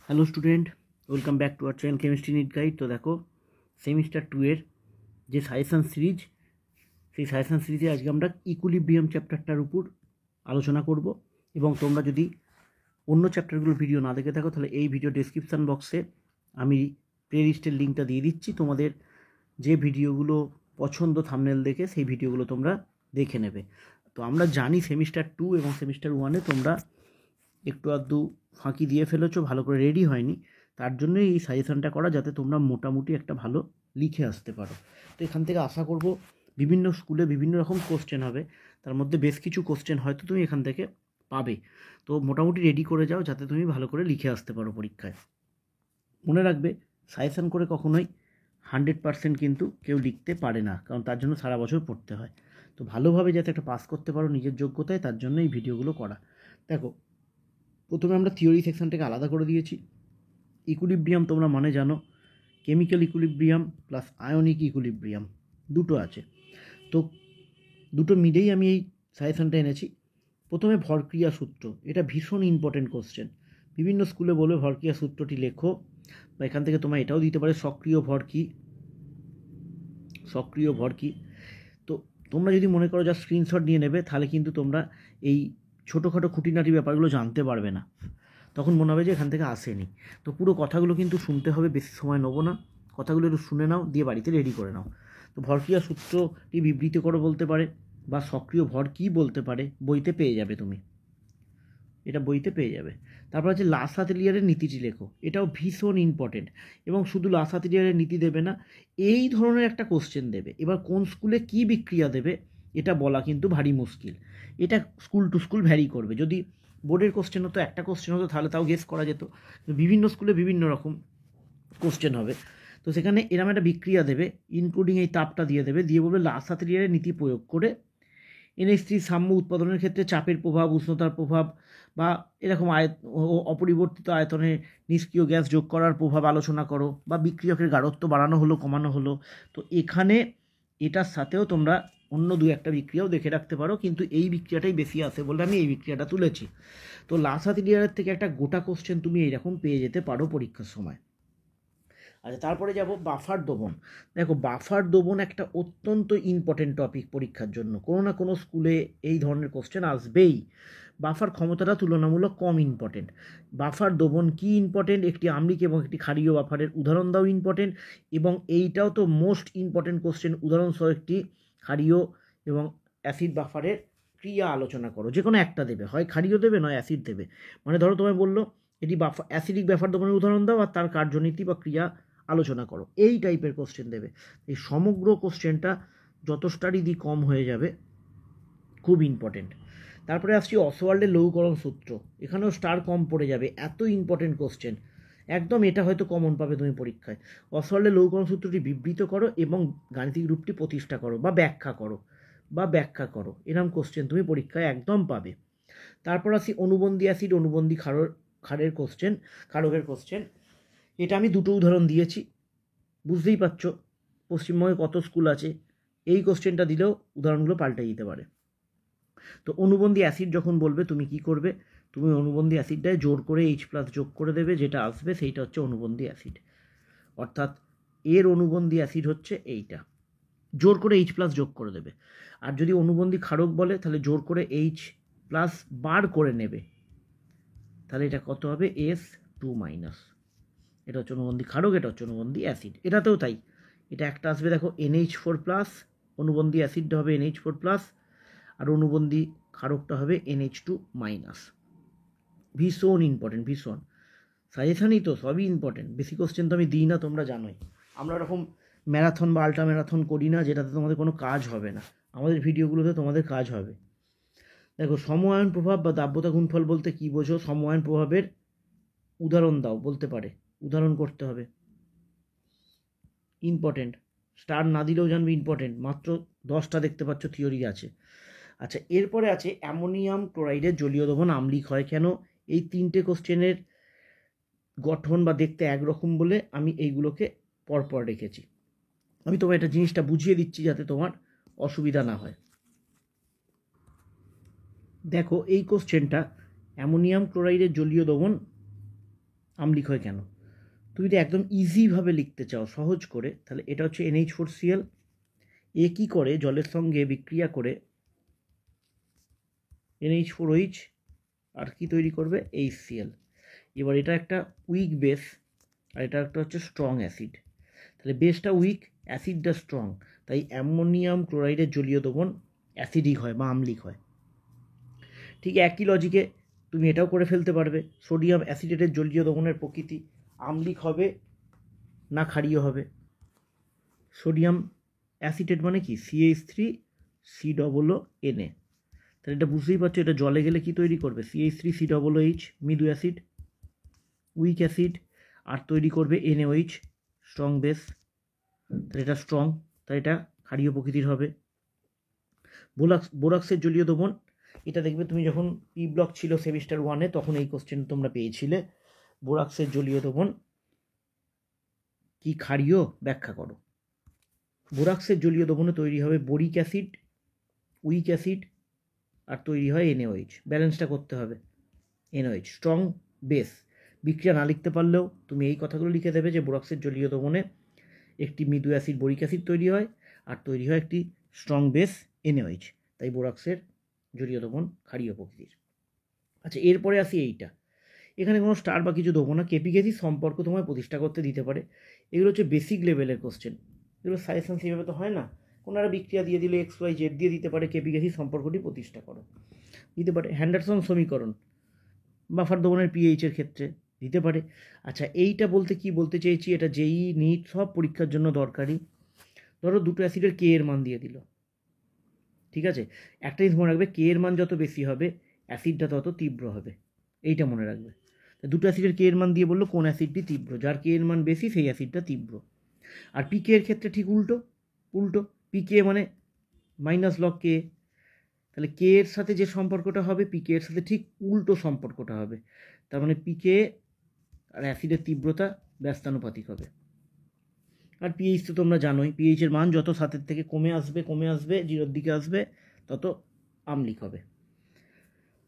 Hello student, welcome back to our channel chemistry NEET guide. তো দেখো, semester 2 এর যে সাজেশন সিরিজ, সেই সাজেশন সিরিজে আজকে আমরা ইকুইলিব্রিয়াম চ্যাপ্টারটার উপর আলোচনা করব। এবং তোমরা যদি অন্য চ্যাপ্টারগুলোর ভিডিও না দেখে থাকো, তাহলে এই ভিডিও ডেসক্রিপশান বক্সে আমি প্লেলিস্টের লিঙ্কটা দিয়ে দিচ্ছি। তোমাদের যে ভিডিওগুলো পছন্দ থাম্বনেল দেখে, সেই ভিডিওগুলো তোমরা দেখে নেবে। তো আমরা জানি সেমিস্টার 2 এবং সেমিস্টার 1-এ তোমরা একটু আধটু ফাঁকি দিয়ে ফেলেছো, ভালো করে রেডি হয়নি। তার জন্যই এই সাজেশনটা করা, যাতে তোমরা মোটামুটি একটা ভালো লিখে আসতে পারো। তো এখান থেকে আশা করব বিভিন্ন স্কুলে বিভিন্ন রকম কোশ্চেন হবে, তার মধ্যে বেশ কিছু কোশ্চেন হয়তো তুমি এখান থেকে পাবে। তো মোটামুটি রেডি করে যাও, যাতে তুমি ভালো করে লিখে আসতে পারো পরীক্ষায়। মনে রাখবে, সাজেশন করে কখনোই 100% কিন্তু কেউ লিখতে পারে না, কারণ তার জন্য সারা বছর পড়তে হয়। তো ভালোভাবে যাতে একটা পাস করতে পারো নিজের যোগ্যতায়, তার জন্য এই ভিডিওগুলো করা। দেখো, প্রথমে আমরা থিওরি সেকশনটাকে আলাদা করে দিয়েছি। ইকুইলিব্রিয়াম তোমরা মানে জানো, chemical equilibrium plus ionic equilibrium দুটো আছে। তো দুটো মিলেই আমি এই সাজেশনটা এনেছি। প্রথমে ভরক্রিয়া সূত্র, এটা ভীষণ ইম্পর্টেন্ট কোশ্চেন। বিভিন্ন স্কুলে বলবে ভরক্রিয়া সূত্রটি লেখো, বা এখান থেকে তোমার এটাও দিতে পারে সক্রিয় ভর কী। সক্রিয় ভর কী, তো তোমরা যদি মনে করো যা স্ক্রিনশট নিয়ে নেবে, তাহলে কিন্তু তোমরা এই ছোটোখাটো খুঁটিনাটি ব্যাপারগুলো জানতে পারবে না, তখন মনে হবে যে এখান থেকে আসেনি। তো পুরো কথাগুলো কিন্তু শুনতে হবে, বেশি সময় নেবো না, কথাগুলো একটু শুনে নাও, দিয়ে বাড়িতে রেডি করে নাও। তো ভরক্রিয়া সূত্রটি বিবৃত করো বলতে পারে, বা সক্রিয় ভর কী বলতে পারে, বইতে পেয়ে যাবে তুমি, এটা বইতে পেয়ে যাবে। তারপর আছে লাসাতেলিয়ারের নীতিটি লেখো, এটাও ভীষণ ইম্পর্টেন্ট। এবং শুধু লাসাতেলিয়ারের নীতি দেবে না, এই ধরনের একটা কোশ্চেন দেবে। এবার কোন স্কুলে কী বিক্রিয়া দেবে এটা বলা কিন্তু ভারী মুশকিল, এটা স্কুল টু স্কুল ভ্যারি করবে। যদি বোর্ডের কোশ্চেন হতো, একটা কোশ্চেন হতো, তাহলে তাও গেস করা যেত। বিভিন্ন স্কুলে বিভিন্ন রকম কোশ্চেন হবে। তো সেখানে এরকম একটা বিক্রিয়া দেবে, ইনক্লুডিং এই তাপটা দিয়ে দেবে, দিয়ে বলবে লাসাতেলিয়ারের নীতি প্রয়োগ করে NH3 সাম্য উৎপাদনের ক্ষেত্রে চাপের প্রভাব, উষ্ণতার প্রভাব, বা এরকম অপরিবর্তিত আয়তনে নিষ্ক্রিয় গ্যাস যোগ করার প্রভাব আলোচনা করো, বা বিক্রিয়কের গাঢ়ত্ব বাড়ানো হলো কমানো হলো। তো এখানে এটার সাথেও তোমরা অন্য দু একটা বিক্রিয়াও দেখে রাখতে পারো, কিন্তু এই বিক্রিয়াটাই বেশি আসে বলে আমি এই বিক্রিয়াটা তুলেছি। তো লাসাতেলিয়ারের থেকে একটা গোটা কোশ্চেন তুমি এইরকম পেয়ে যেতে পারো পরীক্ষার সময়। আচ্ছা, তারপরে যাব বাফার দমন। দেখো, বাফার দমন একটা অত্যন্ত ইম্পর্টেন্ট টপিক পরীক্ষার জন্য, কোনো না কোনো স্কুলে এই ধরনের কোশ্চেন আসবেই। বাফার ক্ষমতাটা তুলনামূলক কম ইম্পর্টেন্ট। বাফার দমন কি ইম্পর্টেন্ট, একটি আম্লিক এবং একটি ক্ষারীয় বাফারের উদাহরণ দাও ইম্পর্টেন্ট। এবং এইটাও তো মোস্ট ইম্পর্টেন্ট কোশ্চেন, উদাহরণসহ একটি ক্ষারীয় এবং অ্যাসিড বাফারের ক্রিয়া আলোচনা করো। যে কোনো একটা দেবে, হয় ক্ষারীয় দেবে নয় অ্যাসিড দেবে। মানে ধরো তোমায় বললো এটি অ্যাসিডিক বাফার দমনের উদাহরণ দাও আর তার কার্যনীতি বা ক্রিয়া আলোচনা করো, এই টাইপের কোশ্চেন দেবে। এই সমগ্র কোশ্চেনটা যত স্টাডি দিই কম হয়ে যাবে, খুব ইম্পর্টেন্ট। তারপরে আসছি অসওয়াল্ডের লঘুকরণ সূত্র, এখানেও স্টার কম পড়ে যাবে, এত ইম্পর্টেন্ট কোশ্চেন একদম। এটা হয়তো কমন পাবে তুমি পরীক্ষায়। অসওয়াল্ডের লঘুকরণ সূত্রটি বিবৃত করো এবং গাণিতিক রূপটি প্রতিষ্ঠা করো বা ব্যাখ্যা করো, এরকম কোশ্চেন তুমি পরীক্ষায় একদম পাবে। তারপর আসি অনুবন্ধী অ্যাসিড, অনুবন্ধী ক্ষারের কোশ্চেন, ক্ষারকের কোশ্চেন। এটা আমি দুটো উদাহরণ দিয়েছি, বুঝতেই পারছো পশ্চিমবঙ্গে কত স্কুল আছে, এই কোশ্চেনটা দিলেও উদাহরণগুলো পাল্টে দিতে পারে। তো অনুবন্ধী অ্যাসিড যখন বলবে, তুমি কি করবে, তুমি অনুবন্ধী অ্যাসিডটায় জোর করে H+ যোগ করে দেবে, যেটা আসবে সেইটা হচ্ছে অনুবন্ধী অ্যাসিড। অর্থাৎ এর অনুবন্ধী অ্যাসিড হচ্ছে এইটা, জোর করে H+ যোগ করে দেবে। আর যদি অনুবন্ধী ক্ষারক বলে, তাহলে জোর করে H+ বার করে নেবে, তাহলে এটা কত হবে, S2-। এটা হচ্ছে অনুবন্ধী ক্ষারক, এটা হচ্ছে অনুবন্ধী অ্যাসিড। এটাতেও তাই, এটা একটা আসবে দেখো NH4+, অনুবন্ধী অ্যাসিডটা হবে NH4+, আর অনুবন্ধী ক্ষারকটা হবে NH2-। ভীষণ ইম্পর্টেন্ট, ভীষণ। সাজেশানই তো সবই ইম্পর্টেন্ট, বেশি কোশ্চেন তো আমি দিই না, তোমরা জানোই। আমরা এরকম ম্যারাথন বা আল্ট্রা ম্যারাথন করি না যেটাতে তোমাদের কোনো কাজ হবে না, আমাদের ভিডিওগুলোতে তোমাদের কাজ হবে। দেখো, সমআয়ন প্রভাব বা দাব্যতা গুণফল বলতে কী বোঝো, সমআয়ন প্রভাবের উদাহরণ দাও বলতে পারে, উদাহরণ করতে হবে, ইম্পর্টেন্ট। স্টার না দিলেও জানবে ইম্পর্টেন্ট, মাত্র 10টা দেখতে পাচ্ছ থিওরি আছে। আচ্ছা, এরপরে আছে অ্যামোনিয়াম ক্লোরাইডের জলীয় দ্রবণ আম্লিক হয় কেন। এই তিনটে কোশ্চেনের গঠন বা দেখতে একরকম বলে আমি এইগুলোকে পরপর রেখেছি। আমি তোমার একটা জিনিসটা বুঝিয়ে দিচ্ছি যাতে তোমার অসুবিধা না হয়। দেখো, এই কোশ্চেনটা অ্যামোনিয়াম ক্লোরাইডের জলীয় দ্রবণ আমলিক হয় কেন? তুমি যদি একদম ইজিভাবে লিখতে চাও সহজ করে, তাহলে এটা হচ্ছে NH4Cl। এ কী করে, জলের সঙ্গে বিক্রিয়া করে NH4OH আর কি তৈরি করবে, HCl। এবার এটা একটা উইক বেস আর এটা একটা হচ্ছে স্ট্রং অ্যাসিড। তাহলে বেসটা উইক, অ্যাসিডটা স্ট্রং, তাই অ্যামোনিয়াম ক্লোরাইডের জলীয় দ্রবণ অ্যাসিডিক হয় বা আমলিক হয়। ঠিক একই লজিকে তুমি এটাও করে ফেলতে পারবে, সোডিয়াম অ্যাসিটেটের জলীয় দ্রবণের প্রকৃতি আমলিক হবে না ক্ষারীয় হবে। সোডিয়াম অ্যাসিটেট মানে কি, CH3COONA। তাহলে এটা বুঝতেই পারছো, এটা জলে গেলে কি তৈরি করবে, CH3COOH মৃদু অ্যাসিড, উইক অ্যাসিড, আর তৈরি করবে NaOH স্ট্রং বেস। তাহলে এটা স্ট্রং, তাই এটা ক্ষারীয় প্রকৃতির হবে। বোরাক্সের জলীয় দ্রবণ, এটা দেখবে তুমি যখন পি ব্লক ছিল সেমিস্টার 1-এ, তখন এই কোশ্চেন তোমরা পেয়েছিলে। বোরাক্সের জলীয় দ্রবণ কি ক্ষারীয়, ব্যাখ্যা করো। বোরাক্সের জলীয় দ্রবণে তৈরি হবে বোরিক অ্যাসিড, উইক অ্যাসিড, আর তৈরি হয় NaOH। ব্যালেন্সটা করতে হবে, NaOH স্ট্রং বেস। বিক্রিয়া না লিখতে পারলেও তুমি এই কথাগুলো লিখে দেবে যে বোরাক্সের জলীয় দ্রবণে একটি মৃদু অ্যাসিড বোরিক অ্যাসিড তৈরি হয় আর তৈরি হয় একটি স্ট্রং বেস NaOH, তাই বোরাক্সের জলীয় দ্রবণ ক্ষারীয় প্রকৃতির। আচ্ছা, এরপরে আসি এইটা। এখানে কোনো স্টার বা কিছু দেবো না, কেপিকেসি সম্পর্ক তোমায় প্রতিষ্ঠা করতে দিতে পারে। এগুলো হচ্ছে বেসিক লেভেলের কোশ্চেন, এগুলো সাজেশন সেভাবে তো হয় না। কোনো একটা বিক্রিয়া দিয়ে দিলে XYZ দিয়ে দিতে পারে, কেপিকেসি সম্পর্কটি প্রতিষ্ঠা করো, দিতে পারে। হ্যান্ডারসন সমীকরণ বাফার দ্রবণের পিএইচের ক্ষেত্রে দিতে পারে। আচ্ছা, এইটা বলতে কি বলতে চেয়েছি, এটা যেই নিট সব পরীক্ষার জন্য দরকারি। ধরো দুটো অ্যাসিডের কে এর মান দিয়ে দিল, ঠিক আছে, একটা জিনিস মনে রাখবে, কে এর মান যত বেশি হবে অ্যাসিডটা তত তীব্র হবে, এইটা মনে রাখবে। দুটো অ্যাসিডের কে এর মান দিয়ে বললো কোন অ্যাসিডটি তীব্র, যার কে এর মান বেশি সেই অ্যাসিডটা তীব্র। আর পিকে এর ক্ষেত্রে ঠিক উল্টো, পিকে মানে মাইনাস লগ কে, তাহলে কে এর সাথে যে সম্পর্কটা হবে পিকে এর সাথে ঠিক উল্টো সম্পর্কটা হবে। তার মানে পিকে আর অ্যাসিডের তীব্রতা ব্যস্তানুপাতিক হবে। আর পিএইচ তো তোমরা জানোই, পিএইচের মান যত 7-এর থেকে কমে আসবে 0-র দিকে আসবে, তত আমলিক হবে।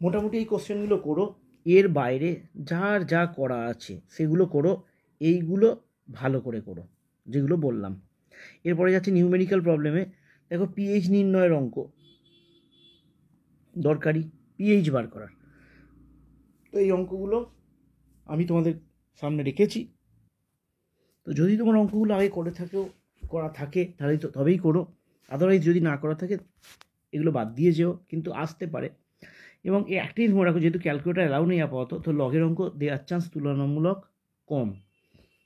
মোটামুটি এই কোশ্চেনগুলো করো, এর বাইরে যার যা করা আছে সেগুলো করো, এইগুলো ভালো করে করো যেগুলো বললাম। এরপরে যাচ্ছে নিউমেরিক্যাল প্রবলেমে। দেখো পিএইচ নির্ণয়ের অঙ্ক দরকারি, পিএইচ বার করার। তো এই অঙ্কগুলো আমি তোমাদের সামনে রেখেছি। তো যদি তোমার অঙ্কগুলো আগে করা থাকে তাহলে তো তবেই করো, আদারওয়াইজ যদি না করা থাকে এগুলো বাদ দিয়ে যেও, কিন্তু আসতে পারে। এবং এই একটা জিনিস মনে রাখো, যেহেতু ক্যালকুলেটার অ্যালাউ নেই আপাতত, তো লগের অঙ্ক দেওয়ার চান্স তুলনামূলক কম।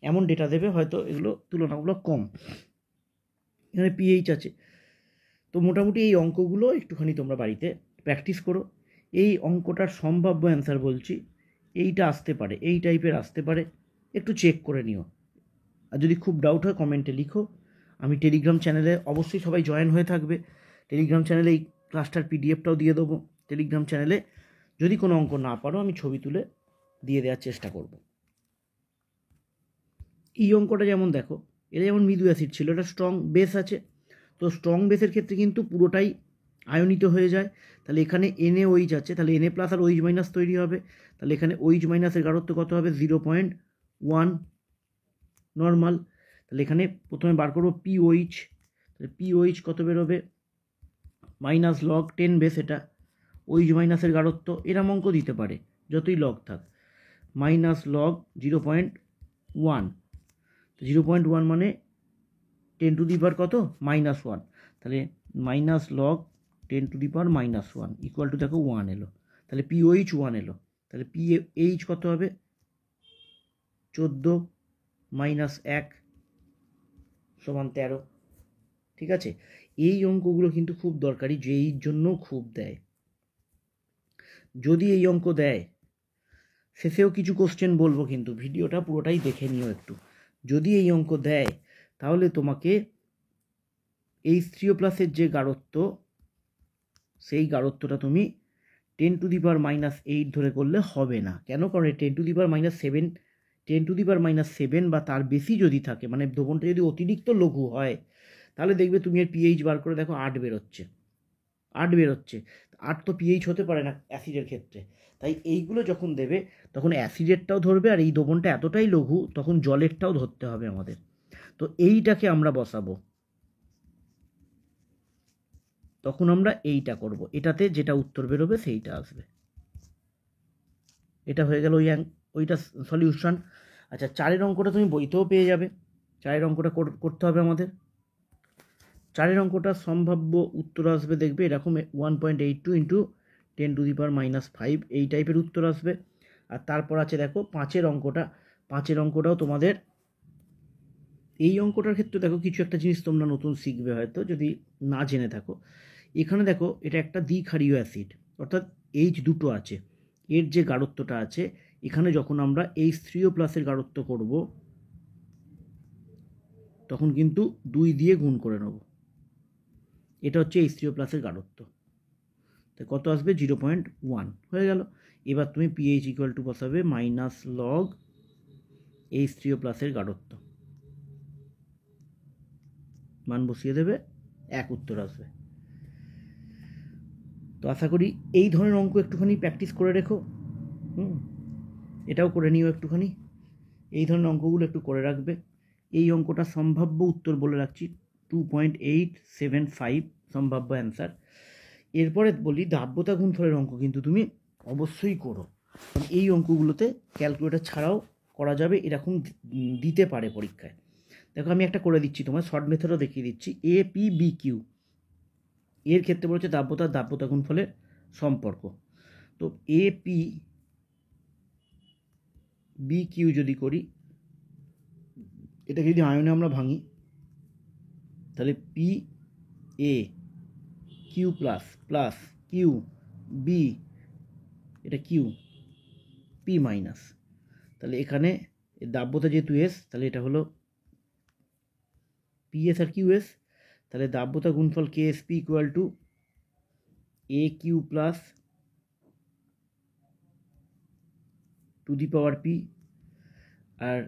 এমন ডেটা দেবে হয়তো এগুলো তুলনামূলক কম। এখানে পিএইচ আছে, তো মোটামুটি এই অঙ্কগুলো একটুখানি তোমরা বাড়িতে প্র্যাকটিস করো। এই অঙ্কটার সম্ভাব্য অ্যান্সার বলছি, এইটা আসতে পারে, এই টাইপের আসতে পারে, একটু চেক করে নিও। আর যদি খুব ডাউট হয় কমেন্টে লিখো। আমি টেলিগ্রাম চ্যানেলে অবশ্যই সবাই জয়েন হয়ে থাকবে। টেলিগ্রাম চ্যানেলে এই ক্লাসটার পিডিএফটাও দিয়ে দেবো। টেলিগ্রাম চ্যানেলে যদি কোনো অঙ্ক না পারো আমি ছবি তুলে দিয়ে দেওয়ার চেষ্টা করব। এই অঙ্কটা যেমন দেখো, এটা যেমন মৃদু অ্যাসিড ছিল, এটা স্ট্রং বেস আছে, তো স্ট্রং বেসের ক্ষেত্রে কিন্তু পুরোটাই আয়নিত হয়ে যায়। তাহলে এখানে NaOH আছে, তাহলে Na প্লাস আর OH মাইনাস তৈরি হবে। তাহলে এখানে OH মাইনাসের গাঢ়ত্ব কত হবে, 0.1 নর্মাল। তাহলে এখানে প্রথমে বার করবো POH, তাহলে POH কত বেরোবে, মাইনাস লগ 10 বেস, এটা OH মাইনাসের গাঢ়ত্ব, এরম অঙ্ক দিতে পারে যতই লগ থাক, মাইনাস লগ 0.1, 0.1 মানে 10 টু দি পাওয়ার কত, -1, তাহলে minus log 10 two the power -1 equal to দেখো 1 এলো। তাহলে POH 1 এলো, তাহলে PH কত হবে, 14 -1 = 13। ঠিক আছে, এই অঙ্কগুলো কিন্তু খুব দরকারি, যেইর জন্য খুব দেয়। যদি এই অঙ্ক দেয়, শেষেও কিছু কোশ্চেন বলবো, কিন্তু ভিডিওটা পুরোটাই দেখে নিও একটু। যদি এই অঙ্ক দেয় তাহলে তোমাকে H3O+ যে গাঢ়ত্ব, সেই গাঢ়ত্বটা তুমি 10 টু দি পাওয়ার -8 ধরে করলে হবে না। কেন, কারণ 10 two the power -7, 10 two the পাওয়ার -7 বা তার বেশি যদি থাকে, মানে দ্রবণটা যদি অতিরিক্ত লঘু হয়, তাহলে দেখবে তুমি এর পিএইচ বার করে দেখো 8 বেরোচ্ছে। আর তো পিএইচ হতে পারে না অ্যাসিডের ক্ষেত্রে, তাই এইগুলো যখন দেবে তখন অ্যাসিডেরটাও ধরবে, আর এই দ্রবণটা এতটাই লঘু তখন জলেরটাও ধরতে হবে আমাদের। তো এইটাকে আমরা বসাবো, তখন আমরা এইটা করব, এটাতে যেটা উত্তর বেরোবে সেইটা আসবে। এটা হয়ে গেল ওইটা সলিউশন। আচ্ছা, 4 অঙ্কটা তুমি বইতেও পেয়ে যাবে। 4 অঙ্কটা করতে হবে আমাদের। 4 অঙ্কটা সম্ভাব্য উত্তর আসবে, দেখবে এরকম 1.82 ইন্টু 10⁻⁻5 এই টাইপের উত্তর আসবে। আর তারপর আছে দেখো 5 অঙ্কটা। 5 অঙ্কটাও তোমাদের, এই অঙ্কটার ক্ষেত্রে দেখো কিছু একটা জিনিস তোমরা নতুন শিখবে হয়তো যদি না জেনে থাকো। এখানে দেখো এটা একটা দ্বিক্ষারীয় অ্যাসিড, অর্থাৎ এইচ দুটো আছে, এর যে গাঢ়ত্বটা আছে এখানে যখন আমরা H3O+ গাঢ়ত্ব করব তখন কিন্তু 2 দিয়ে গুণ করে নেব। এটা হচ্ছে H3O+ গাঢ়ত্ব, তো কত আসবে 0.1 হয়ে গেল। এবার তুমি pH = বসাবে -log H3O+ গাঢ়ত্ব, মান বসিয়ে দেবে, 1 উত্তর আসবে। তো আশা করি এই ধরনের অঙ্ক একটুখানি প্র্যাকটিস করে রেখো। এটাও করে নিও একটুখানি, এই ধরনের অঙ্কগুলো একটু করে রাখবে। এই অঙ্কটা সম্ভাব্য উত্তর বলে রাখছি 2.875 সম্ভাব্য অ্যান্সার। এরপরে বলি দ্রাব্যতা গুণফলের অঙ্ক কিন্তু তুমি অবশ্যই করো, কারণ এই অঙ্কগুলোতে ক্যালকুলেটর ছাড়াও করা যাবে, এরকম দিতে পারে পরীক্ষায়। দেখো আমি একটা করে দিচ্ছি, তোমার শর্ট মেথডও দেখিয়ে দিচ্ছি। APBQ এর ক্ষেত্রে বলেছে দ্রাব্যতা গুণফলের সম্পর্ক। তো APBQ যদি করি, এটাকে যদি আয়নে আমরা ভাঙি তাহলে PAQ প্লাস QB, এটা কিউ পি মাইনাস, তাহলে এখানে দ্রাব্যতা যেহেতু এস তাহলে এটা হলো পিএস আর কিউএস, তাহলে দ্রাব্যতা গুণফল KSP = AQ plus to the power P আর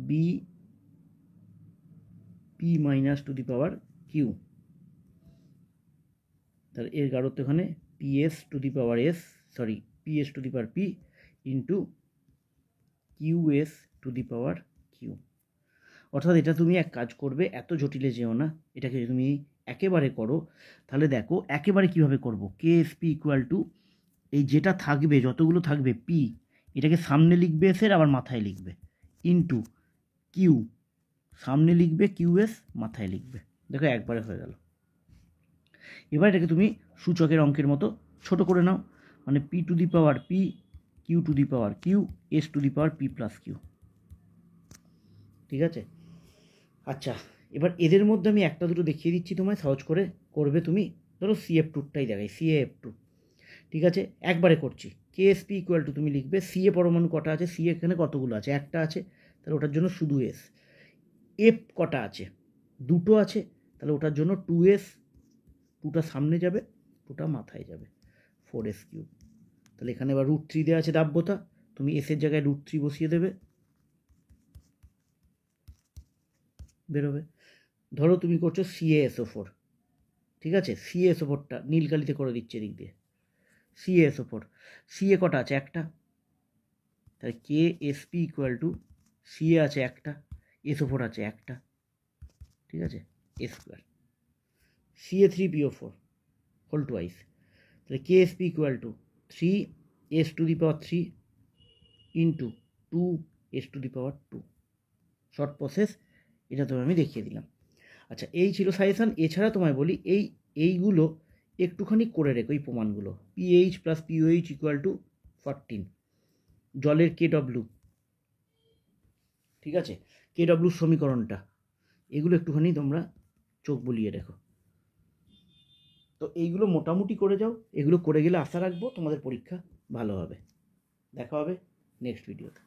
BP minus to the power Q, তাহলে এর গাঢ়ত্ব এখানে PS to the power P into QS to the power Q. অর্থাৎ এটা তুমি এক কাজ করবে, এত জটিলে যেও না, এটাকে যদি তুমি একেবারে করো তাহলে দেখো একেবারে কিভাবে করব। KSP = এই যেটা থাকবে, যতগুলো থাকবে পি, এটাকে সামনে লিখবে এসের, আবার মাথায় লিখবে, ইন্টু কিউ, সামনে লিখবে QS, মাথায় লিখবে। দেখো একবারে হয়ে গেল। এবার এটাকে তুমি সূচকের অঙ্কের মতো ছোট করে নাও, মানে P two the power P, Q two the power Q, S two the power P plus Q। ঠিক আছে? আচ্ছা, এবার এদের মধ্যে আমি একটা দুটো দেখিয়ে দিচ্ছি তোমায়, সহজ করে করবে তুমি। ধরো CF2টাই দেখাই, CaF2। ঠিক আছে, একবারে করছি। KSP = তুমি লিখবে CA পরমাণু কটা আছে, CA এখানে কতগুলো আছে, একটা আছে, তাহলে ওটার জন্য শুধু S। F কটা আছে, দুটো আছে, তাহলে ওটার জন্য 2S, 2টা সামনে যাবে, 2টা মাথায় যাবে, 4S3। তাহলে এখানে এবার √3 দেওয়া আছে দ্রাব্যতা, তুমি S এর জায়গায় √3 বসিয়ে দেবে, বেরোবে। ধরো তুমি করছো CaSO4, ঠিক আছে, CaSO4টা নীলকালিতে করে দিচ্ছে এদিক দিয়ে, CaSO4, CA কটা আছে, একটা, তাহলে KSP = CA আছে একটা, SO4 আছে একটা, ঠিক আছে, S²। CA3PO4 হোল টুয়াইস, তাহলে KSP = 3S two the power 3 into 2S two the power 2। Short process, এটা তো আমি দেখিয়ে দিলাম। আচ্ছা, এই ছিল সাজেশান। এছাড়া তোমায় বলি এইগুলো একটুখানি করে রেখো, এই প্রমাণগুলো। PH + POH = 14, জলের KW, ঠিক আছে, KW সমীকরণটা, এগুলো একটুখানি তোমরা চোখ বুলিয়ে রেখো। তো এইগুলো মোটামুটি করে যাও, এগুলো করে গেলে আশা রাখবো তোমাদের পরীক্ষা ভালো হবে। দেখা হবে নেক্সট ভিডিওতে।